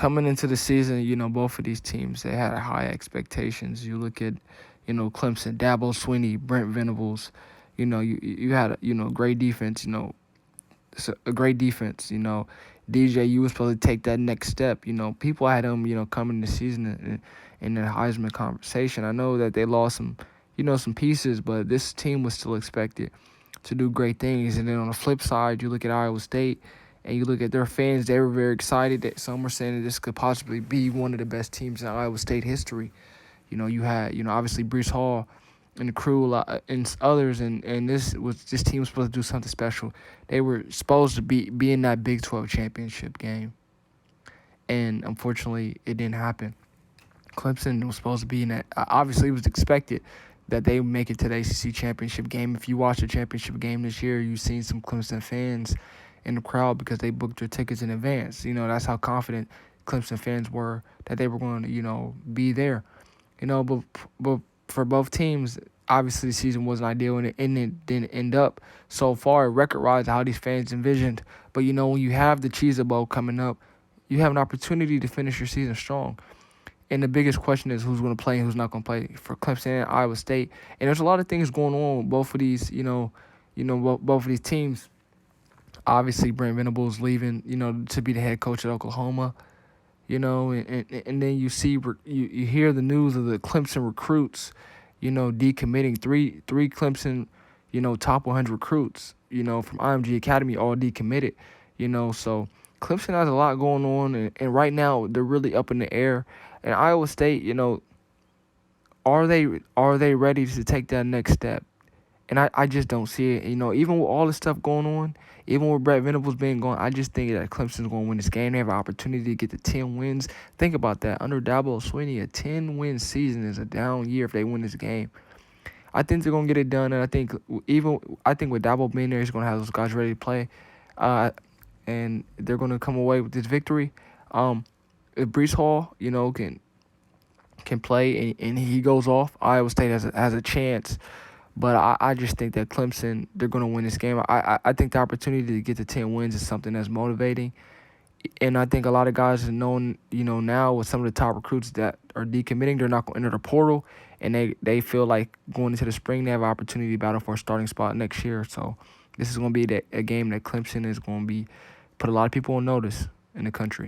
coming into the season, both of these teams, they had high expectations. You look at, Clemson, Dabo Swinney, Brent Venables. You had, great defense, a great defense. DJ, you was supposed to take that next step. People had him, coming this season in the Heisman conversation. I know that they lost some pieces, but this team was still expected to do great things. And then on the flip side, you look at Iowa State and you look at their fans. They were very excited. That some were saying that this could possibly be one of the best teams in Iowa State history. You had, obviously Brees Hall and the crew and others, and this team was supposed to do something special. They were supposed to be in that Big 12 championship game, and unfortunately, it didn't happen. Clemson was supposed to be in that. Obviously, it was expected that they would make it to the ACC championship game. If you watch the championship game this year, you've seen some Clemson fans in the crowd because they booked their tickets in advance. That's how confident Clemson fans were that they were going to, be there. But for both teams, obviously the season wasn't ideal, and it didn't end up so far record-wise how these fans envisioned. But, when you have the Cheez-It Bowl coming up, you have an opportunity to finish your season strong. And the biggest question is who's going to play and who's not going to play for Clemson and Iowa State. And there's a lot of things going on with both of these, both of these teams. Obviously, Brent Venables leaving, to be the head coach at Oklahoma. And then you hear the news of the Clemson recruits, decommitting. Three Clemson, top 100 recruits, from IMG Academy all decommitted, So Clemson has a lot going on, and right now they're really up in the air. And Iowa State, are they ready to take that next step? And I just don't see it. Even with all this stuff going on, even with Brent Venables being gone, I just think that Clemson's going to win this game. They have an opportunity to get to 10 wins. Think about that. Under Dabo Swinney, a 10-win season is a down year if they win this game. I think they're going to get it done, and I think with Dabo being there, he's going to have those guys ready to play, and they're going to come away with this victory. If Brees Hall, can play and he goes off, Iowa State has a chance. But I just think that Clemson, they're going to win this game. I think the opportunity to get to 10 wins is something that's motivating. And I think a lot of guys are known, now with some of the top recruits that are decommitting, they're not going to enter the portal. And they feel like going into the spring, they have an opportunity to battle for a starting spot next year. So this is going to be a game that Clemson is going to put a lot of people on notice in the country.